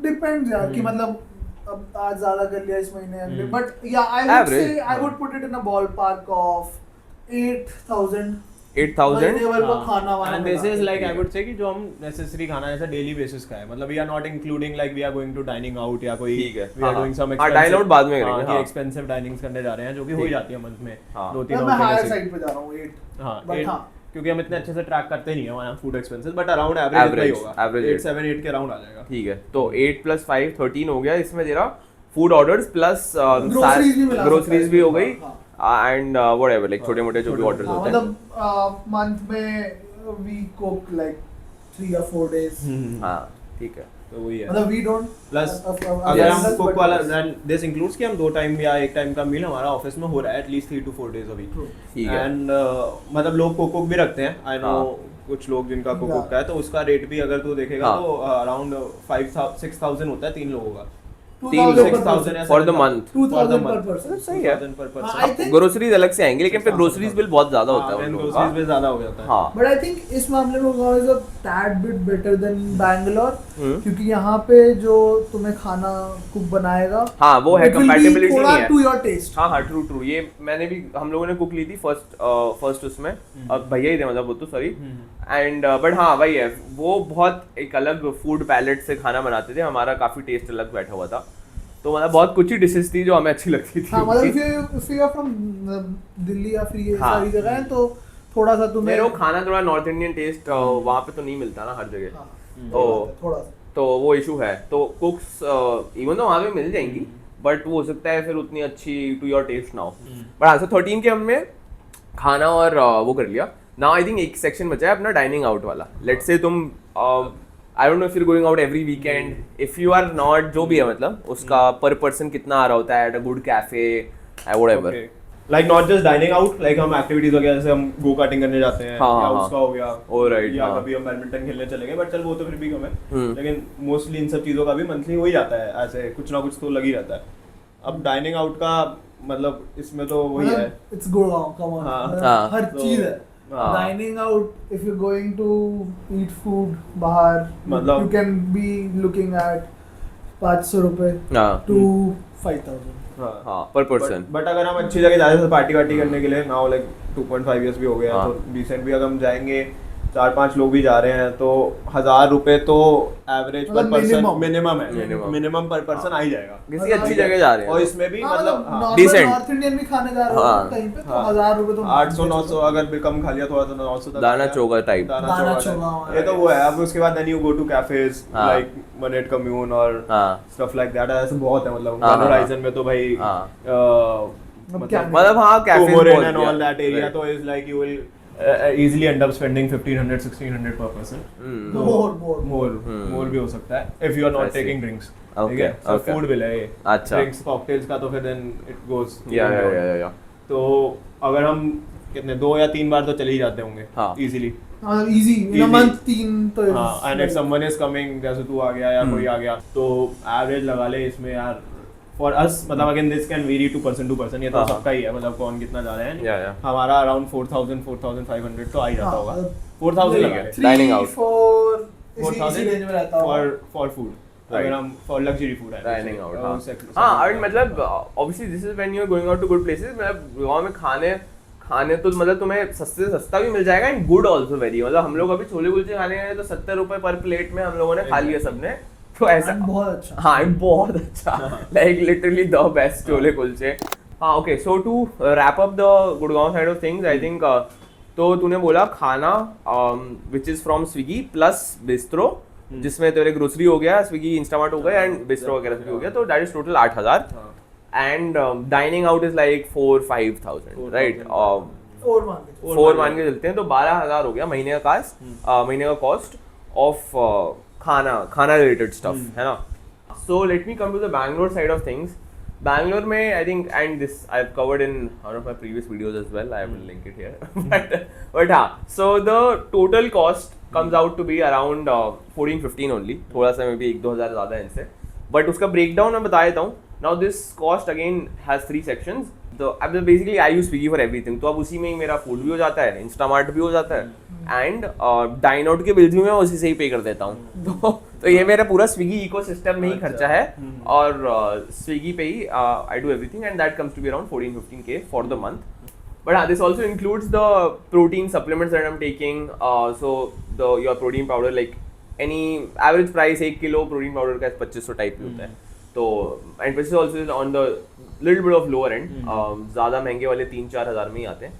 डिपेंड्स यार कि मतलब अब आज ज्यादा कर लिया इस महीने अगले, बट या आई वुड Average, से I would put it in a ball park of 8,000. 8,000 महीने भर का खाना वाना एंड दिस मिला इज के। लाइक आई वुड से कि जो हम नेसेसरी खाना जैसा डेली बेसिस का है, मतलब we are not including like we are going to dining out या कोई ठीक है, वी आर हाँ, डूइंग सम हाँ, dine out बाद में करेंगे, हाँ। एक्सपेंसिव डाइनिंग्स करने जा रहे हैं जो कि हो ही जाती है मंथ में हाँ। 2-3 मैं हायर आउट साइड पे जा रहा हूँ 8 हाँ But 8 हाँ। क्योंकि हम इतने अच्छे से ट्रैक करते नहीं है हमारे food expenses, but around average ही होगा, average 8-7-8 के अराउंड आ जाएगा। ठीक है, तो 8 + 5 13 हो गया। इसमें तेरा फूड ऑर्डर्स प्लस Groceries भी मिला सकता ग्रोसरीज है भी हो इसमें, गई एंड व्हाटएवर लाइक छोटे मोटे जो भी ऑर्डर्स होते हैं। मतलब मंथ में we cook like 3 or 4 days हाँ ठीक है, तो वही है। मतलब वी डोंट प्लस अगर हम कुक वाला देन दिस इंक्लूड्स कि हम 2 टाइम या 1 टाइम का मील हमारा ऑफिस में हो रहा है at least 3 to 4 days a week। ठीक है। एंड मतलब लोग कुक भी रखते हैं, आई नो कुछ लोग जिनका कुक का है, तो उसका रेट भी अगर तू देखेगा हाँ। तो अराउंड 5,000-6,000 होता है 3 लोगों का। 2,000 for the month. 2,000 per person। सही है। 2,000 per person। I think- groceries अलग से आएंगे, लेकिन फिर ग्रोसरीज बिल बहुत ज्यादा होता है हाँ, उन लोगों ग्रोसरीज का। बिल ज्यादा हो जाता है। हाँ बट आई थिंक इस मामले में Gurgaon is a tad bit better than Bangalore, hmm. क्योंकि यहाँ पे जो तुम्हें खाना कुक बनाएगा हाँ वो है, it will be कंपैटिबिलिटी थोड़ा नहीं है। to your taste। हाँ हाँ ट्रू ये मैंने भी, हम लोगों ने कुक ली थी फर्स्ट उसमें, अब भैया ही थे मतलब वो तो सॉरी एंड बट हाँ वही है, वो बहुत एक अलग फूड पैलेट से खाना बनाते थे, हमारा काफी टेस्ट अलग बैठा हुआ था, तो मतलब बहुत कुछ ही डिशेस थी जो हमें अच्छी लगती थी। हाँ मतलब if you are from Delhi या फिर ये हाँ। सारी जगह है तो थोड़ा सा तुम्हें मेरे को खाना थोड़ा नॉर्थ इंडियन टेस्ट वहाँ पे तो नहीं मिलता ना हर जगह, हाँ, तो थोड़ा सा तो वो इशू है। तो कुक्स इवन तो वहाँ पे मिल जाएंगी, बट वो हो सकता है फिर उतनी अच्छी टू योर टेस्ट ना हो। बट हाँ, सो 13 के हमने खाना और वो कर लिया। नाउ आई थिंक एक सेक्शन बचा है अपना डाइनिंग आउट वाला। लेट्स से तुम I don't know if you going out every weekend, if you are not, जो भी है मतलब उसका पर पर्सन कितना आ रहा होता है at a good cafe whatever. Like not just dining out, like हम एक्टिविटीज वगैरह जैसे हम गो कार्टिंग करने जाते हैं हाँ, या हाँ, उसका हो गया, ओ राइट, या हाँ। कभी हम बैडमिंटन खेलने चले गए, बट चल वो तो फिर भी कम है, लेकिन मोस्टली इन सब चीजों का भी मंथली हो ही जाता है, ऐसे कुछ ना कुछ तो लग ही रहता है। अब डाइनिंग आउट का मतलब इसमें तो वही है, इट्स गुड़गांव, कम ऑन, हाँ, हाँ। हर तो- चीज है। हाँ। Dining out, if you going to eat food बाहर, मतलब- you can be looking at 500 रुपए हाँ टू 5,000। हाँ पर पर्सन। बट अगर हम अच्छी जगह जा रहे हैं पार्टी वार्टी करने के लिए, नाउ लाइक 2.5 years भी हो गया, हाँ। तो रिसेंट भी अगर हम जाएंगे 4-5 लोग भी जा रहे हैं तो 1,000 रुपए तो एवरेज पर मतलब पर्सन minimum। मिनिमम है, Minimum। मिनिमम पर पर्सन आ ही जाएगा। किसी अच्छी जगह जा रहे हैं और इसमें भी मतलब हाँ, Decent। नॉर्थ इंडियन भी खाने जा रहे हो हाँ। कहीं पे तो हाँ। 1,000 रुपए तो 800-900 अगर भी कम खा लिया थोड़ा तो 900 तक दाना आ गया। चोगा टाइप। दाना दाना चोगा चोगा, टाइप। ये तो वो है। अब उसके बाद then you go to cafes हाँ। लाइक मनेट कम्यून और हाँ स्टफ लाइक दैट, ऐसे बहुत है मतलब हाँ, हाँ, होराइजन में तो भाई हाँ। क्या मतलब हाँ cafe Comorin and all that area, so it's like you will easily end up spending 1,500-1,600 per person. More भी हो सकता है if you are I not see. taking drinks. Okay, ठीक है, so okay. food bill है ये. अच्छा। Drinks, cocktails का तो फिर then it goes. या तो अगर हम कितने 2 या 3 बार तो चले ही जाते होंगे हाँ। easily. Easy in a Easy। Month 3 तो हाँ, and if someone is coming, जैसे तू आ गया या कोई आ गया, तो एवरेज लगा ले इसमें यार फॉर अस, मतलब again this can vary to person, ये तो हाँ, सबका ही है, मतलब कौन कितना जा रहे हैं। या हमारा अराउंड 4,000-4,500 तो आ ही जाता हाँ, होगा। मतलब 4,000 ठीक है। लगा Dining out। 4 इसी रेंज में रहता होगा। For food, Right. अगर हम फॉर लग्जरी फूड है डाइनिंग आउट। हाँ और मतलब obviously this is when you are going out to good places. मतलब गाँव में खाने तो मतलब तुम्हें सस्ते से सस्ता भी मिल जाएगा एंड गुड ऑल्सो वेरी। मतलब हम लोग अभी छोले कुलचे खाने गए तो 70 रुपए पर प्लेट में हम लोगों ने खा लिया सबने, तो ऐसा And बहुत अच्छा। हाँ बहुत अच्छा, like literally the best chole kulche. हाँ okay, so to wrap up the Gurgaon side of things, I think तो तूने बोला खाना which is from Swiggy plus Bistro, जिसमें तेरे ग्रोसरी हो गया, स्विगी इंस्टामार्ट हो गया एंड बिस्ट्रो वगैरह भी हो गया, तो that is total 8,000 and dining out is like 4-5,000 right. 4 मान के चलते हैं तो 12,000 हो गया महीने का कॉस्ट ऑफ खाना रिलेटेड स्टफ, है ना। So let me come to the Bangalore side of things. Bangalore में I think, and this I have covered in one of my previous videos as well, I will link it here, but हाँ, so the total cost comes out to be around 14-15 only, थोड़ा सा may be 1-2 हज़ार ज़्यादा है इनसे, but उसका breakdown मैं बता देता हूँ। Now this cost again has 3 sections. तो अब basically I use Swiggy for everything, तो अब उसी में ही मेरा फूड भी हो जाता है, इंस्टामार्ट भी हो जाता है एंड डाइन आउट के बिल्स भी मैं उसी से ही पे कर देता हूँ। तो ये मेरा पूरा स्विगी इकोसिस्टम में ही खर्चा है और स्विगी पे ही I do everything and that comes to be around 14-15K for the month. But this also includes the protein supplements that I'm taking. So your protein powder, like any average price 1 kilo protein powder का 2500 type होता है. तो and this is also on the little bit of lower end. ज़्यादा महंगे वाले 3-4 हज़ार में ही आते हैं.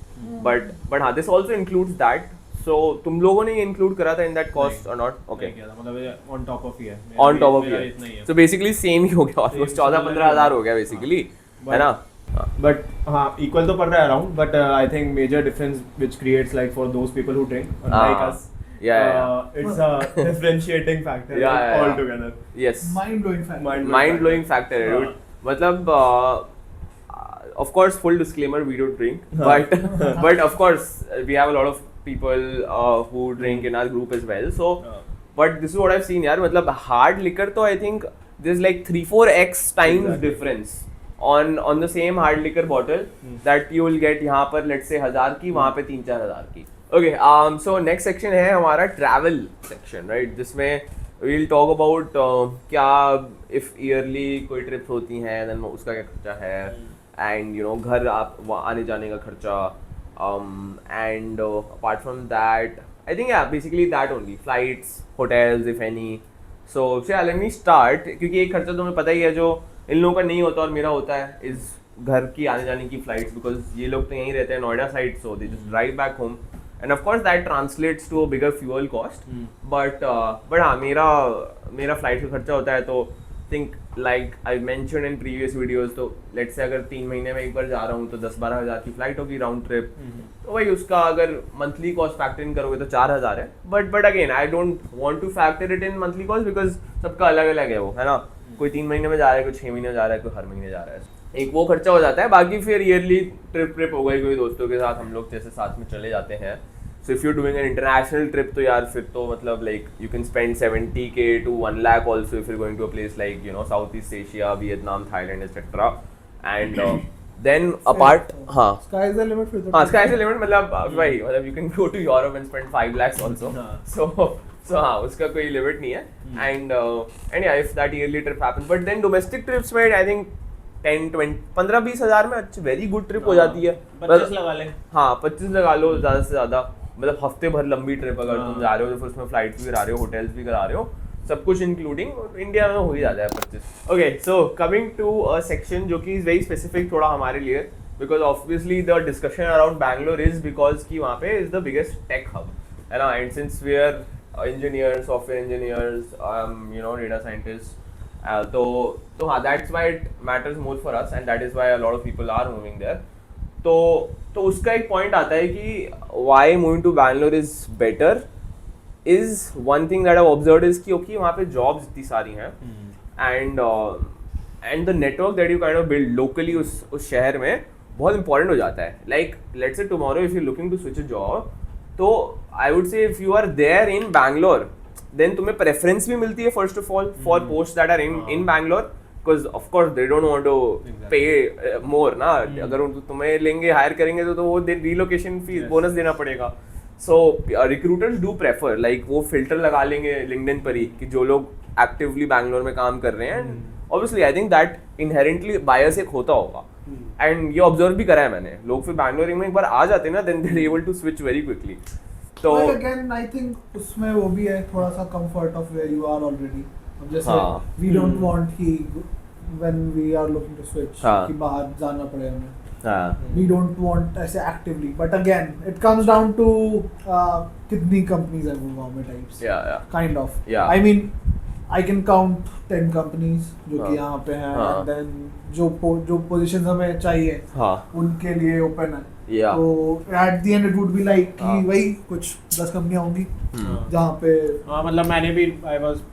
But हाँ, this also includes that. So तुम लोगों ने include करा था in that cost or not? Okay. मतलब on top of ही है. On top of he. So basically same ही हो गया. Almost 14-15 हज़ार हो गया basically. है ना? But हाँ, equal तो पड़ रहा है around. But I think major difference which creates like for those people who drink, unlike us. Yeah. It's a differentiating factor altogether. Yes. Mind-blowing factor. Mind-blowing factor, dude. मतलब of course full disclaimer, we don't drink, but of course we have a lot of people who drink in our group as well. So but this is what I've seen यार, मतलब hard liquor तो I think there's like 3-4x times difference on the same hard liquor bottle that you will get यहाँ पर let's say 1000 की, वहाँ पे 3-4 हज़ार की. Okay, so next section है हमारा travel section, right? जिसमें we'll talk about क्या if yearly कोई trips होती हैं, then उसका क्या खर्चा है, and you know घर आप आने जाने का खर्चा, and apart from that, I think yeah, basically that only, flights, hotels if any. So yeah, let me start, क्योंकि एक खर्चा तुम्हें पता ही है जो इन लोगों का नहीं होता और मेरा होता है, is घर की आने जाने की flights, because ये लोग तो यहीं रहते हैं Noida side, so they just drive back home. And of course that translates to a bigger fuel cost. But हाँ, मेरा flight का खर्चा होता है, तो think like I mentioned in previous videos, तो let's say अगर 3 महीने में एक बार जा रहा हूँ तो 10-12 हज़ार की flight होगी round trip. तो भाई उसका अगर monthly cost factor in करोगे तो 4 हज़ार है. But again I don't want to factor it in monthly cost because सबका अलग अलग है वो, है ना? कोई 3 महीने में जा रहा है, कोई 6 महीने में जा रहा है, कोई हर महीने जा रहा है. एक वो खर्चा हो जाता है. बाकी फिर ईयरली ट्रिप हो गई, कोई दोस्तों के साथ हम लोग जैसे साथ में चले जाते हैं. So if you're doing an international trip तो यार फिर तो मतलब like you can spend 70k to 1 lakh also if you're going to a place like you know Southeast Asia, Vietnam, Thailand, etc. And then apart हाँ Sky is the limit फिर तो. हाँ, sky is the limit, मतलब भाई मतलब you can go to Europe and spend 5 lakhs also. So हाँ, उसका कोई limit नहीं है. And yeah, if that yearly trip happens, but then domestic trips में I think 10-20-15-20 हज़ार में अच्छी वेरी गुड ट्रिप हो जाती है. 25 लगा ले. हाँ 25 लगा लो ज़्यादा से ज़्यादा, मतलब हफ्ते भर लंबी ट्रिप अगर तुम जा रहे हो तो फिर उसमें फ्लाइट्स भी करा रहे हो, होटल्स भी करा रहे हो, सब कुछ इंक्लूडिंग इंडिया में हो ही जाता है 25. Okay, so coming to a section जो कि इज़ वेरी स्पेसिफिक थोड़ा हमारे लिए, because obviously the discussion around Bangalore is because कि वहाँ पे is the biggest tech hub, है ना? And since we are engineers, software engineers, you know data scientist, तो हाँ, that's why it matters more for us and that is why a lot of people are moving there. तो उसका एक point आता है कि why moving to Bangalore is better is one thing that I observed is क्योंकि वहाँ पे jobs इतनी सारी हैं and the network that you kind of build locally उस शहर में बहुत इंपॉर्टेंट हो जाता है. Like let's say tomorrow if you looking to switch a job, तो I would say if you are there in Bangalore then तुम्हें प्रेफरेंस भी मिलती है first of all for post that are in Bangalore, because of course they don't want to pay more ना. अगर तुम्हें लेंगे higher करेंगे तो वो relocation फीस बोनस देना पड़ेगा. So recruiters do prefer like वो फिल्टर लगा लेंगे LinkedIn पर ही कि जो लोग एक्टिवली बैंगलोर में काम कर रहे हैं. Obviously I think that inherently bias एक होता होगा and ये ऑब्जर्व भी करा है मैंने. लोग फिर बैंगलोर में एक बार आ जाते हैं ना, then they're able to switch very quickly. तो again I think उसमें वो भी है थोड़ा सा comfort of where you are already. जैसे we don't want कि when we are looking to switch कि बाहर जाना पड़े हमें. We don't want ऐसे actively, but again it comes down to कितनी companies हैं वो में types. Kind of. I mean I can count 10 companies जो कि यहाँ पे हैं and then जो positions हमें चाहिए उनके लिए open है. तो at the end it would be like कि वही कुछ 10 कंपनियाँ होंगी जहाँ पे मतलब मैंने भी I was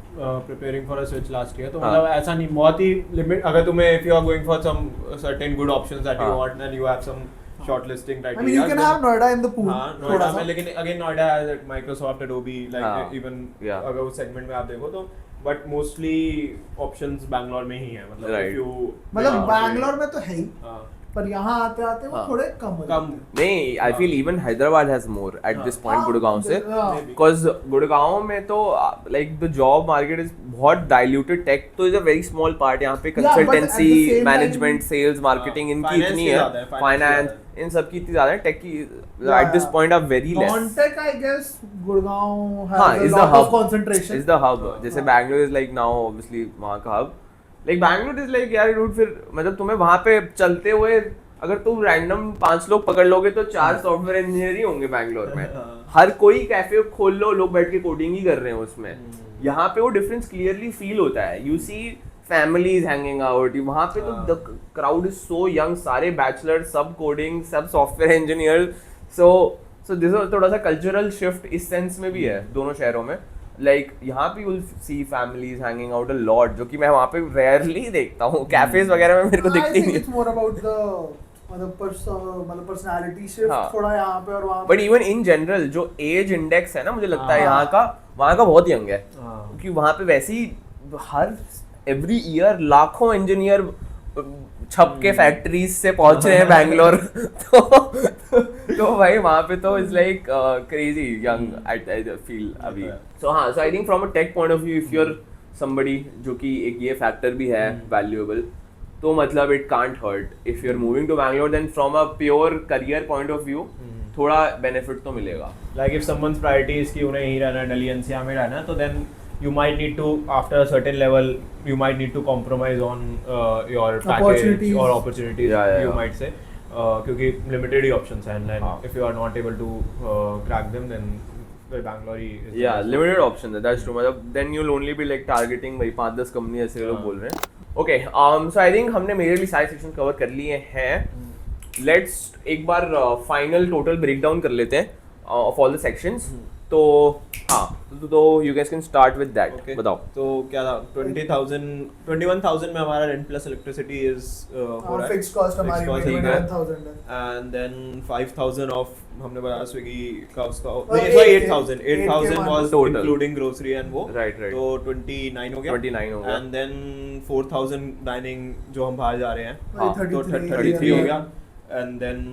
preparing for a switch last year, तो मतलब ऐसा नहीं, बहुत ही लिमिट. अगर तुम्हें if you are going for some certain good options that you want, then you have some shortlisting criteria. I mean you can have Noida in the pool. Noida में, लेकिन again Noida has Microsoft, Adobe, like even अगर उस segment में आप देखो तो, but mostly options Bangalore में ही है. मतलब if you मतलब बैंगलोर में तो है ही, पर यहाँ आते आते वो थोड़े कम नहीं. I feel even Hyderabad has more at this point Gurgaon से, बिकॉज गुड़गांव में तो like the job market is बहुत डाइल्यूटेड. टेक तो is a very small part. यहाँ पे कंसल्टेंसी, मैनेजमेंट, सेल्स, मार्केटिंग इनकी इतनी है, फाइनेंस इन सब की इतनी ज्यादा है, टेक की at this point are very less. Non-tech, I guess, Gurgaon has हाँ, a is the lot of hub. concentration. Is the hub. जैसे Bangalore is like now obviously वहाँ का hub. Like Bangalore is like यार डूड, फिर मतलब तुम्हें वहाँ पे चलते हुए अगर तुम रैंडम 5 लोग पकड़ लोगे तो 4 सॉफ्टवेयर इंजीनियर ही होंगे बैंगलोर में. हर कोई कैफे खोल लो, लोग बैठ के कोडिंग ही कर रहे हैं उसमें. यहाँ पे वो डिफरेंस क्लियरली फील होता है. You see families hanging out. वहाँ पे तो the crowd is so young, सारे बैचलर, सब कोडिंग, सब सॉफ्टवेयर इंजीनियर. सो दिस थोड़ा सा कल्चरल शिफ्ट इस सेंस में भी है दोनों शहरों में. लाइक यहाँ पे you'll see families hanging out a lot, जो कि मैं वहाँ पे rarely देखता हूँ. कैफेज वगैरह में मेरे को दिखती नहीं. It's more about the मतलब personality shift हाँ. थोड़ा यहाँ पे और वहाँ बट इवन इन जनरल जो एज इंडेक्स है ना, मुझे लगता है यहाँ का बहुत यंग है. क्योंकि वहाँ पे वैसे ही हर एवरी ईयर लाखों इंजीनियर छप के फैक्ट्रीज से पहुंच रहे हैं बैंगलोर. तो भाई वहाँ पे तो it's like crazy young I feel अभी. सो हाँ, so I think from a tech point of view if you are somebody, जो कि एक ये फैक्टर भी है वैल्यूएबल, तो मतलब it can't hurt if you are moving to Bangalore. Then from a pure career point of view थोड़ा benefit तो मिलेगा. Like if someone's priority is कि उन्हें यहीं रहना है, दिल्ली एनसीआर में रहना है, तो then you might need to, after a certain level, you might need to compromise on your package or opportunities. You might say, क्योंकि limited ही options हैं, and if you are not able to crack them, then Bangalore is limited options. That's true. मतलब then you'll only be like targeting भाई 5-10 company ऐसे लोग बोल रहे हैं. Okay, so I think हमने मेजरली सारे सेक्शन कवर कर लिए हैं. Let's एक बार final total breakdown कर लेते हैं of all the sections. तो हाँ, तो you guys can start with that. Okay. बताओ. तो क्या था 21,000 में हमारा rent plus electricity is हो रहा है. fixed cost हमारी 21,000 है. And then 5,000 of हमने बताया स्विगी का उसका नहीं sorry 8,000 was total including grocery and वो. Right. तो 29 हो गया. 29 हो गया. And then 4,000 dining जो हम बाहर जा रहे हैं. हाँ, तो 33 हो गया. And then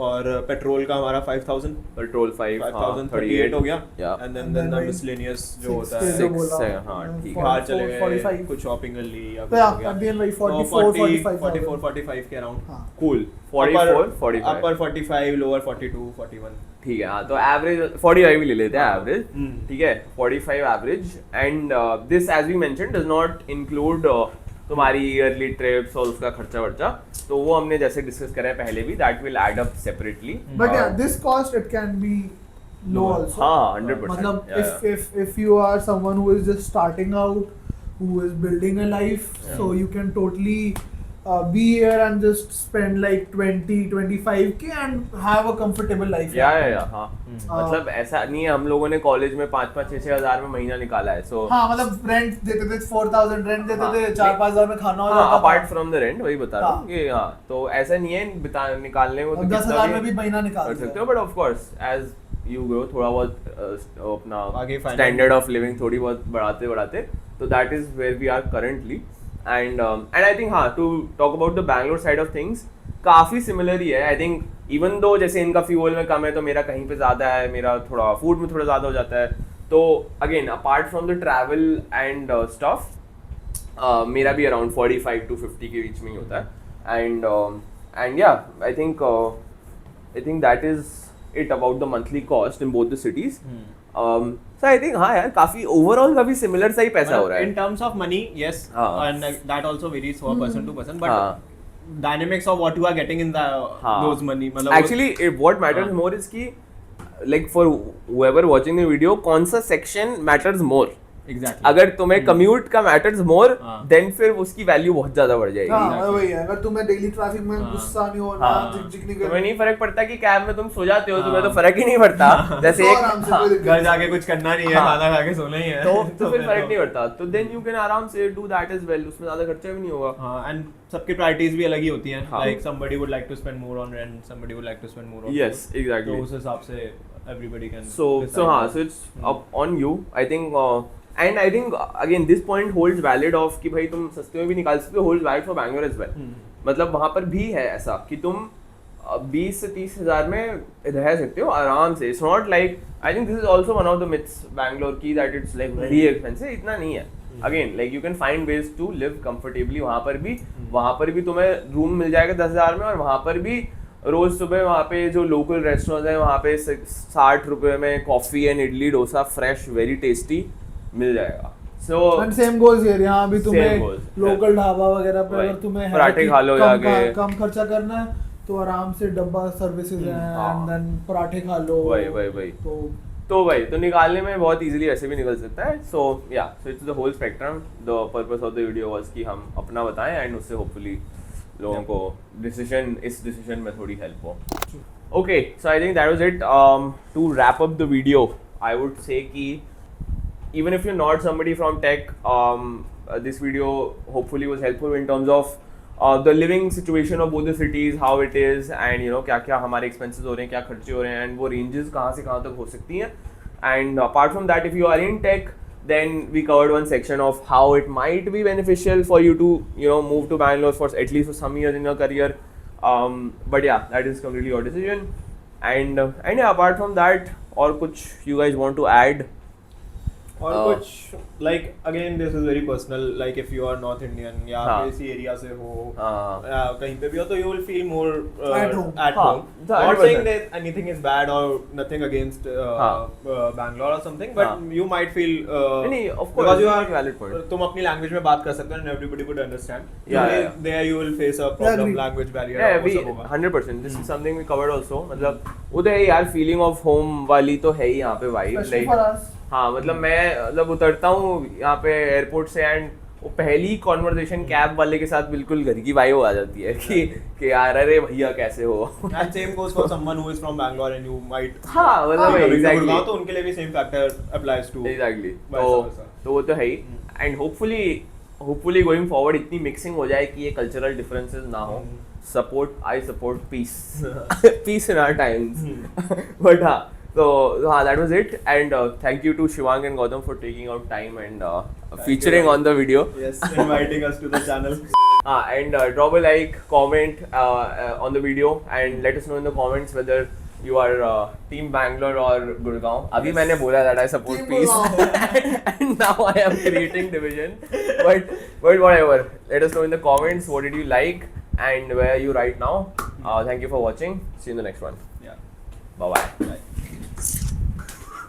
और पेट्रोल का हमारा 5,000, पेट्रोल 5,038 हो गया. Yeah. And then the miscellaneous जो होता है 6 है. हाँ ठीक है. बाहर चले गए, 45. कुछ शॉपिंग कर ली या तो कुछ हो at the end गया. वही 44, 45 के अराउंड. Cool. 44, 45. अपर 45, लोअर 42, 41. ठीक है. हाँ, तो एवरेज 45 भी ले लेते हैं एवरेज. ठीक है, 45 average. And this as we mention does not include तुम्हारी ईयरली ट्रिप्स और उसका खर्चा वर्चा. तो वो हमने जैसे डिस्कस करा है पहले भी, that will add up separately. But yeah, this cost it can be low also. हाँ, 100%. मतलब if you are someone who is just starting out, who is building a life, so you can totally be here and just spend like 20-25K and have a comfortable life. हाँ. मतलब ऐसा नहीं है, हम लोगों ने कॉलेज में 5-6 हज़ार में महीना निकाला है. सो हाँ, मतलब रेंट देते थे 4,000 रेंट देते थे, 4-5 हज़ार में खाना हो जाता था. अपार्ट फ्रॉम द रेंट, वही बता रहा हूँ कि हाँ, तो ऐसा नहीं है निकालने को. 10,000 में भी महीना निकाल सकते हो. But of course as you grow थोड़ा बहुत अपना स्टैंडर्ड ऑफ लिविंग थोड़ी बहुत बढ़ाते, तो that is where we are currently. And I think हाँ, to talk about the Bangalore side of things, काफ़ी सिमिलर ही है. आई थिंक इवन दो जैसे इनका फ्यूल में कम है तो मेरा कहीं पे ज़्यादा है, मेरा थोड़ा फूड में थोड़ा ज़्यादा हो जाता है. तो again apart from the travel and stuff, मेरा भी अराउंड 45 to 50 के बीच में ही होता है. एंड या आई think that is it about the monthly cost in both the cities. So I think हाँ यार काफी ओवरऑल काफी सिमिलर सा ही पैसा हो रहा है. In terms of money, yes, and that also varies for person to person, but dynamics of what you are getting in those money. Actually, what matters more is कि like for whoever watching the video, कौन सा section matters more. Exactly. अगर तुम्हें commute का matters more, then फिर उसकी value बहुत ज्यादा बढ़ जाएगी. हाँ, वही है. अगर तुम्हें डेली ट्रैफिक में गुस्सा नहीं होना, झिक नहीं करना, तुम्हें नहीं फर्क पड़ता कि कैब में तुम सो जाते हो, तुम्हें तो फर्क ही नहीं पड़ता. जैसे एक घर जाके कुछ करना नहीं है, खाना खा के सोना ही है, तो फिर फर्क नहीं पड़ता. तो देन यू कैन आराम से डू दैट एज वेल. उसमें ज्यादा खर्चा भी नहीं होगा. हाँ, एंड सबकी प्रायोरिटीज भी अलग ही होती हैं. Like somebody would like to spend more on rent, somebody would like to spend more on. Yes, exactly. तो उस हिसाब से everybody can. So हाँ, so it's up on you. I think and I think again this point holds valid of कि भाई तुम सस्ते में भी निकाल सकते हो, holds valid for Bangalore as well. मतलब वहाँ पर भी है ऐसा कि तुम 20 से 30 हज़ार में रह सकते हो आराम से. It's not like, I think this is also one of the myths Bangalore की, that it's like very expensive. इतना नहीं है. Again, like you can find ways to live comfortably. वहाँ पर भी तुम्हें रूम मिल जाएगा 10,000 में, और वहाँ पर भी रोज सुबह वहाँ पे जो लोकल रेस्टोरेंट है वहाँ पे 60 रुपए में coffee and idli dosa fresh very tasty मिल जाएगा. So and same goals here. यहाँ भी तुम्हें goes. लोकल ढाबा वगैरह पे वही. अगर तुम्हें है पराठे कि खा लो जाके. कम खर्चा करना है तो आराम से डब्बा सर्विसेज हैं हाँ. एंड देन पराठे खा लो. वही. तो भाई तो निकालने में बहुत इजीली ऐसे भी निकल सकता है. So it's the whole spectrum. The purpose of the video was कि हम अपना बताएं एंड उससे होपफुली लोगों को इस डिसीजन में थोड़ी हेल्प हो. Okay, so I think that was it. To wrap up the video I would say कि even if you're not somebody from tech, this video hopefully was helpful in terms of the living situation of both the cities, how it is, and क्या क्या हमारे expenses हो रहे हैं, क्या खर्चे हो रहे हैं, and वो ranges कहाँ से कहाँ तक हो सकती हैं. And apart from that, if you are in tech, then we covered one section of how it might be beneficial for you to move to Bangalore for at least for some years in your career. But yeah, that is completely your decision. And yeah, apart from that, और कुछ you guys want to add? और कुछ like again this is very personal, like if you are North Indian या आप इसी area से हो कहीं पे भी हो तो you will feel more at home. Not saying that anything is bad or nothing against Bangalore or something, but you might feel नहीं, of course, because you are valid point. तुम अपनी लैंग्वेज में बात कर सकते हो and everybody would understand. Yeah. There you will face a problem, language barrier. Yeah, we 100%. This is something we covered also. मतलब उधर यार feeling of home वाली तो है ही यहाँ पे भाई. especially for us. हाँ मतलब मैं उतरता हूँ यहाँ पे एयरपोर्ट से एंड वो पहली कॉन्वर्सेशन कैब वाले के साथ बिल्कुल घर की वाइब आ जाती है कि यार अरे भैया कैसे हो. And same goes for someone who is from Bangalore and you might हाँ मतलब exactly. तो उनके लिए भी same factor applies to. Exactly. तो वो तो है ही. And hopefully going forward इतनी mixing हो जाए कि ये cultural differences ना हो. I support peace. Peace in our times. But हाँ. So that was it, and thank you to Shivang and Gautam for taking out time and featuring on the video. Yes, inviting us to the channel. And drop a like, comment on the video, and let us know in the comments whether you are Team Bangalore or Gurgaon. Abhi मैंने बोला that I support Team peace, and now I am creating division. But whatever. Let us know in the comments what did you like and where are you right now. Thank you for watching. See you in the next one. Yeah. Bye. Bye.